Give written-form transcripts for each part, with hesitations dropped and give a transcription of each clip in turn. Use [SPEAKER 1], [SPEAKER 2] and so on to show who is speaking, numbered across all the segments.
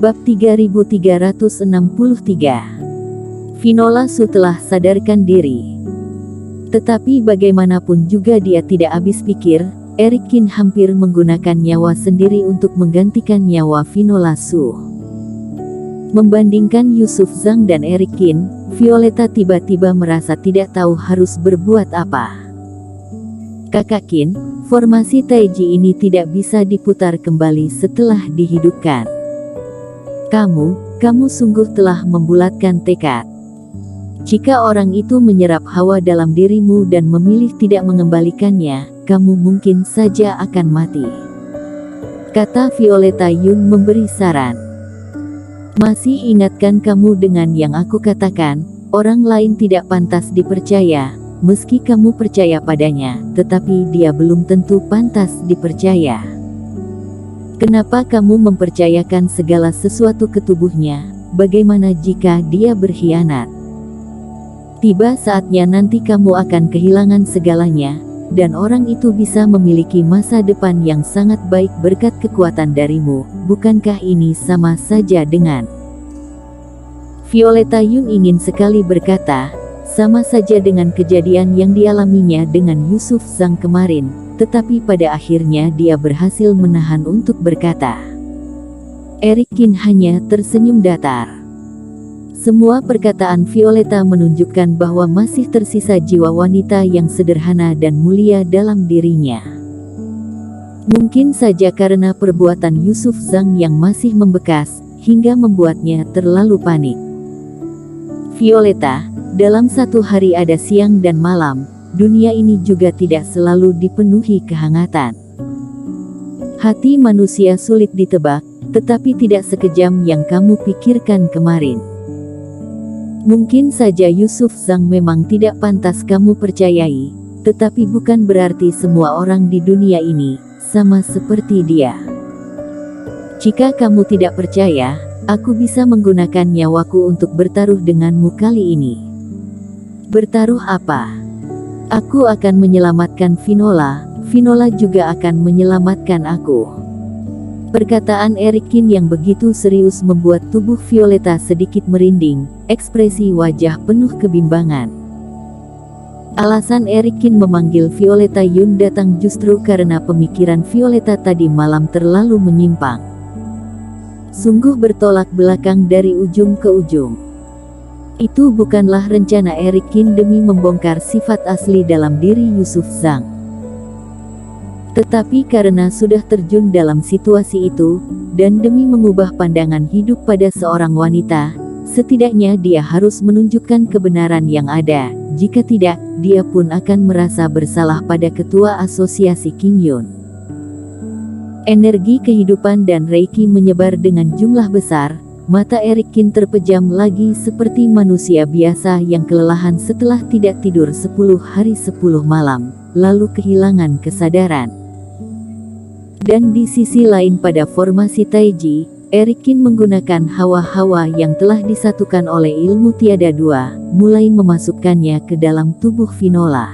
[SPEAKER 1] Bab 3363. Finola Su telah sadarkan diri. Tetapi bagaimanapun juga dia tidak habis pikir, Eric Kin hampir menggunakan nyawa sendiri untuk menggantikan nyawa Finola Su. Membandingkan Yusuf Zhang dan Eric Kin, Violeta tiba-tiba merasa tidak tahu harus berbuat apa. Kakak Kin, formasi Taiji ini tidak bisa diputar kembali setelah dihidupkan. Kamu sungguh telah membulatkan tekad. Jika orang itu menyerap hawa dalam dirimu dan memilih tidak mengembalikannya, kamu mungkin saja akan mati. Kata Violeta Yun memberi saran. Masih ingatkan kamu dengan yang aku katakan, orang lain tidak pantas dipercaya, meski kamu percaya padanya, tetapi dia belum tentu pantas dipercaya. Kenapa kamu mempercayakan segala sesuatu ke tubuhnya? Bagaimana jika dia berkhianat? Tiba saatnya nanti kamu akan kehilangan segalanya, dan orang itu bisa memiliki masa depan yang sangat baik berkat kekuatan darimu. Bukankah ini sama saja dengan... Violeta Yun ingin sekali berkata, sama saja dengan kejadian yang dialaminya dengan Yusuf Zhang kemarin, tetapi pada akhirnya dia berhasil menahan untuk berkata. Eric Kin hanya tersenyum datar. Semua perkataan Violeta menunjukkan bahwa masih tersisa jiwa wanita yang sederhana dan mulia dalam dirinya. Mungkin saja karena perbuatan Yusuf Zhang yang masih membekas, hingga membuatnya terlalu panik. Violeta, dalam satu hari ada siang dan malam, dunia ini juga tidak selalu dipenuhi kehangatan. Hati manusia sulit ditebak, tetapi tidak sekejam yang kamu pikirkan kemarin. Mungkin saja Yusuf Zhang memang tidak pantas kamu percayai, tetapi bukan berarti semua orang di dunia ini sama seperti dia. Jika kamu tidak percaya, aku bisa menggunakan nyawaku untuk bertaruh denganmu kali ini. Bertaruh apa? Aku akan menyelamatkan Finola, Finola juga akan menyelamatkan aku. Perkataan Eric Kin yang begitu serius membuat tubuh Violeta sedikit merinding, ekspresi wajah penuh kebimbangan. Alasan Eric Kin memanggil Violeta Yun datang justru karena pemikiran Violeta tadi malam terlalu menyimpang. Sungguh bertolak belakang dari ujung ke ujung. Itu bukanlah rencana Eric Kin demi membongkar sifat asli dalam diri Yusuf Zhang. Tetapi karena sudah terjun dalam situasi itu, dan demi mengubah pandangan hidup pada seorang wanita, setidaknya dia harus menunjukkan kebenaran yang ada. Jika tidak, dia pun akan merasa bersalah pada ketua asosiasi King Yun. Energi kehidupan dan Reiki menyebar dengan jumlah besar. Mata Eric Kin terpejam lagi seperti manusia biasa yang kelelahan setelah tidak tidur 10 hari 10 malam, lalu kehilangan kesadaran. Dan di sisi lain pada formasi Taiji, Eric Kin menggunakan hawa-hawa yang telah disatukan oleh ilmu tiada dua, mulai memasukkannya ke dalam tubuh Finola.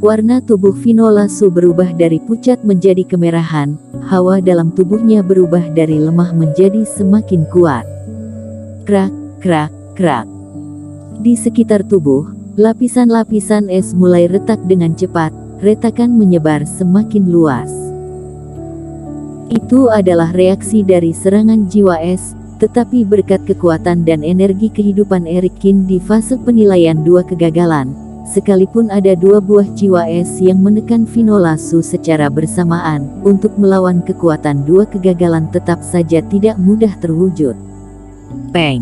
[SPEAKER 1] Warna tubuh Finola Su berubah dari pucat menjadi kemerahan, hawa dalam tubuhnya berubah dari lemah menjadi semakin kuat. Krak, krak, krak. Di sekitar tubuh, lapisan-lapisan es mulai retak dengan cepat, retakan menyebar semakin luas. Itu adalah reaksi dari serangan jiwa es, tetapi berkat kekuatan dan energi kehidupan Eric Kin di fase penilaian dua kegagalan, sekalipun ada dua buah jiwa es yang menekan Finola Su secara bersamaan, untuk melawan kekuatan dua kegagalan tetap saja tidak mudah terwujud. Peng!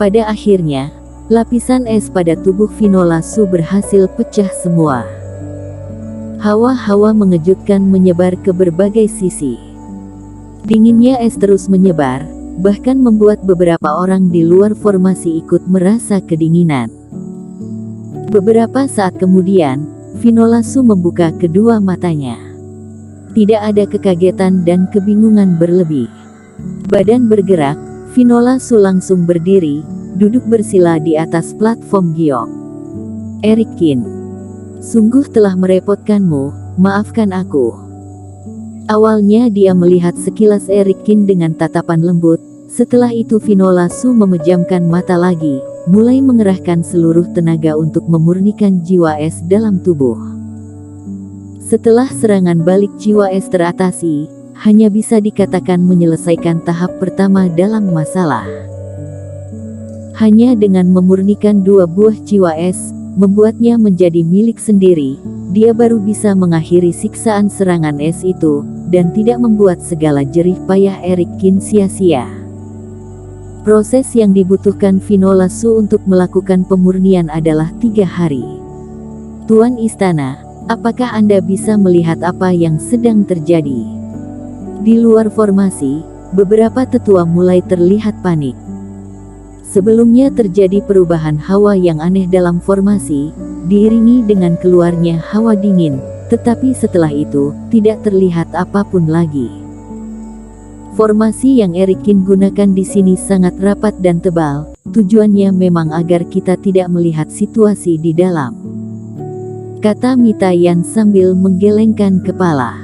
[SPEAKER 1] Pada akhirnya, lapisan es pada tubuh Finola Su berhasil pecah semua. Hawa-hawa mengejutkan menyebar ke berbagai sisi. Dinginnya es terus menyebar, bahkan membuat beberapa orang di luar formasi ikut merasa kedinginan. Beberapa saat kemudian, Finola Su membuka kedua matanya. Tidak ada kekagetan dan kebingungan berlebih. Badan bergerak, Finola Su langsung berdiri, duduk bersila di atas platform giok. Eric Kin, sungguh telah merepotkanmu, maafkan aku. Awalnya dia melihat sekilas Erik Kin dengan tatapan lembut, setelah itu Finola Su memejamkan mata lagi, mulai mengerahkan seluruh tenaga untuk memurnikan jiwa es dalam tubuh. Setelah serangan balik jiwa es teratasi, hanya bisa dikatakan menyelesaikan tahap pertama dalam masalah. Hanya dengan memurnikan 2 buah jiwa es, membuatnya menjadi milik sendiri, dia baru bisa mengakhiri siksaan serangan es itu, dan tidak membuat segala jerih payah Erik Kin sia-sia. Proses yang dibutuhkan Finola Su untuk melakukan pemurnian adalah 3 hari. Tuan Istana, apakah Anda bisa melihat apa yang sedang terjadi? Di luar formasi, beberapa tetua mulai terlihat panik. Sebelumnya terjadi perubahan hawa yang aneh dalam formasi, diiringi dengan keluarnya hawa dingin, tetapi setelah itu, tidak terlihat apapun lagi. Formasi yang Erik Kin gunakan di sini sangat rapat dan tebal, tujuannya memang agar kita tidak melihat situasi di dalam. Kata Mita Yan sambil menggelengkan kepala.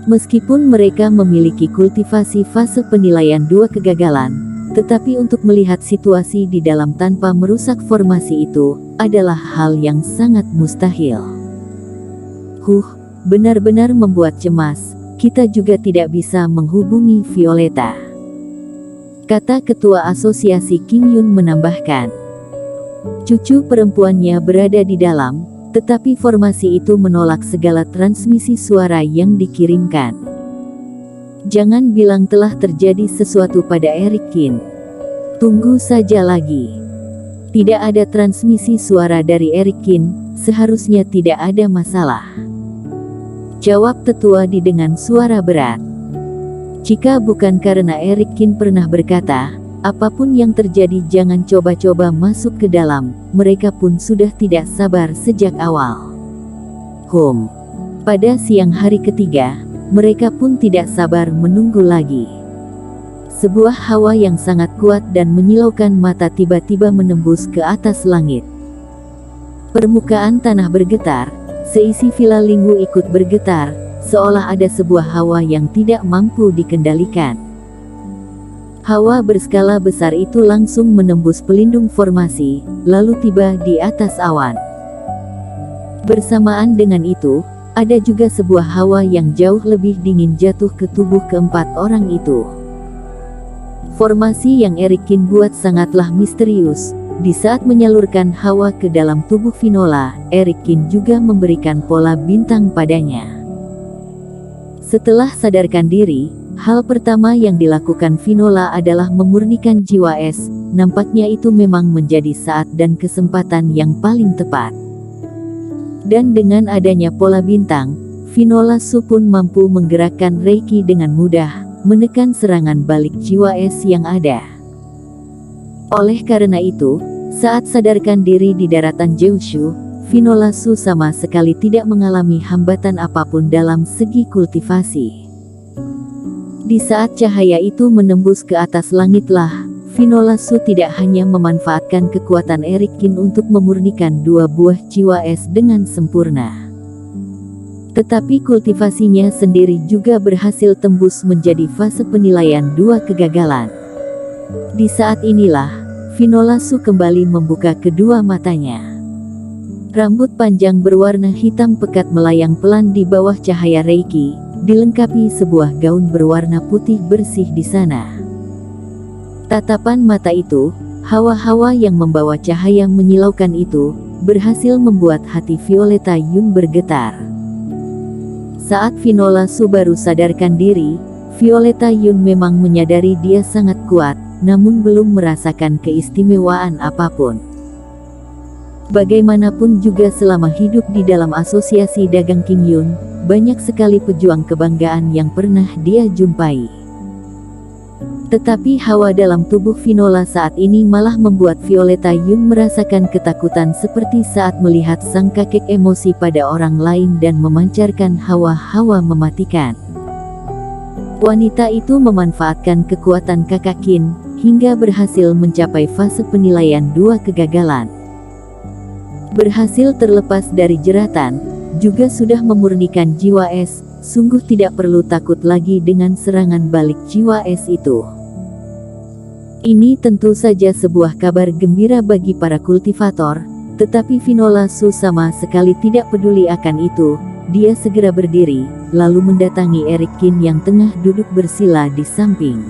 [SPEAKER 1] Meskipun mereka memiliki kultivasi fase penilaian 2 kegagalan, tetapi untuk melihat situasi di dalam tanpa merusak formasi itu, adalah hal yang sangat mustahil. Benar-benar membuat cemas, kita juga tidak bisa menghubungi Violeta. Kata Ketua Asosiasi King Yun menambahkan. Cucu perempuannya berada di dalam, tetapi formasi itu menolak segala transmisi suara yang dikirimkan. Jangan bilang telah terjadi sesuatu pada Erik Kin. Tunggu saja lagi. Tidak ada transmisi suara dari Erik Kin, seharusnya tidak ada masalah. Jawab tetua dengan suara berat. Jika bukan karena Erik Kin pernah berkata, apapun yang terjadi jangan coba-coba masuk ke dalam, mereka pun sudah tidak sabar sejak awal. Pada siang hari ketiga, mereka pun tidak sabar menunggu lagi. Sebuah hawa yang sangat kuat dan menyilaukan mata tiba-tiba menembus ke atas langit. Permukaan tanah bergetar, seisi Villa Lingwu ikut bergetar, seolah ada sebuah hawa yang tidak mampu dikendalikan. Hawa berskala besar itu langsung menembus pelindung formasi, lalu tiba di atas awan. Bersamaan dengan itu, ada juga sebuah hawa yang jauh lebih dingin jatuh ke tubuh keempat orang itu. Formasi yang Erik Kin buat sangatlah misterius. Di saat menyalurkan hawa ke dalam tubuh Finola, Erik Kin juga memberikan pola bintang padanya. Setelah sadarkan diri, hal pertama yang dilakukan Finola adalah memurnikan jiwa es. Nampaknya itu memang menjadi saat dan kesempatan yang paling tepat. Dan dengan adanya pola bintang, Finola Su pun mampu menggerakkan Reiki dengan mudah, menekan serangan balik jiwa es yang ada. Oleh karena itu, saat sadarkan diri di daratan Jeushu, Finola Su sama sekali tidak mengalami hambatan apapun dalam segi kultivasi. Di saat cahaya itu menembus ke atas langitlah, Finola Su tidak hanya memanfaatkan kekuatan Erik Kin untuk memurnikan 2 buah jiwa es dengan sempurna. Tetapi kultivasinya sendiri juga berhasil tembus menjadi fase penilaian 2 kegagalan. Di saat inilah, Finola Su kembali membuka kedua matanya. Rambut panjang berwarna hitam pekat melayang pelan di bawah cahaya Reiki, dilengkapi sebuah gaun berwarna putih bersih di sana. Tatapan mata itu, hawa-hawa yang membawa cahaya menyilaukan itu, berhasil membuat hati Violeta Yun bergetar. Saat Finola Su baru sadarkan diri, Violeta Yun memang menyadari dia sangat kuat, namun belum merasakan keistimewaan apapun. Bagaimanapun juga selama hidup di dalam asosiasi dagang King Yun, banyak sekali pejuang kebanggaan yang pernah dia jumpai. Tetapi hawa dalam tubuh Finola saat ini malah membuat Violeta Yun merasakan ketakutan seperti saat melihat sang kakek emosi pada orang lain dan memancarkan hawa-hawa mematikan. Wanita itu memanfaatkan kekuatan kakak Qin, hingga berhasil mencapai fase penilaian 2 kegagalan. Berhasil terlepas dari jeratan, juga sudah memurnikan jiwa es, sungguh tidak perlu takut lagi dengan serangan balik jiwa es itu. Ini tentu saja sebuah kabar gembira bagi para kultivator, tetapi Finola Su sama sekali tidak peduli akan itu. Dia segera berdiri, lalu mendatangi Erik Kin yang tengah duduk bersila di samping.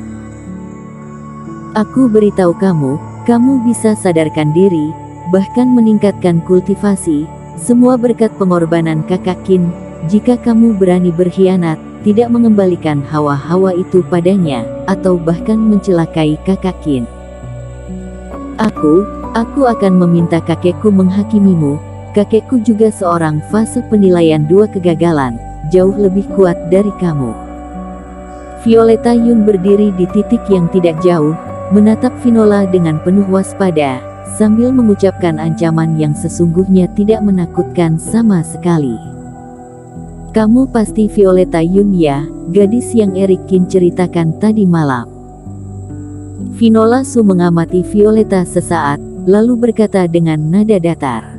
[SPEAKER 1] Aku beritahu kamu, kamu bisa sadarkan diri, bahkan meningkatkan kultivasi, semua berkat pengorbanan kakak Kin. Jika kamu berani berkhianat, tidak mengembalikan hawa-hawa itu padanya, atau bahkan mencelakai kakak Kin, Aku akan meminta kakekku menghakimimu. Kakekku juga seorang fase penilaian 2 kegagalan, jauh lebih kuat dari kamu. Violeta Yun berdiri di titik yang tidak jauh, menatap Finola dengan penuh waspada, sambil mengucapkan ancaman yang sesungguhnya tidak menakutkan sama sekali. Kamu pasti Violeta Yun ya, gadis yang Erik Kin ceritakan tadi malam. Finola Su mengamati Violeta sesaat, lalu berkata dengan nada datar.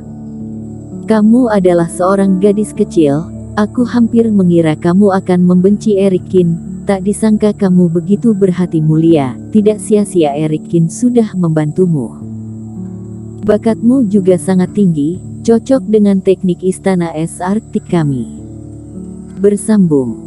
[SPEAKER 1] Kamu adalah seorang gadis kecil, aku hampir mengira kamu akan membenci Erik Kin, tak disangka kamu begitu berhati mulia, tidak sia-sia Erik Kin sudah membantumu. Bakatmu juga sangat tinggi, cocok dengan teknik istana es Arktik kami. Bersambung.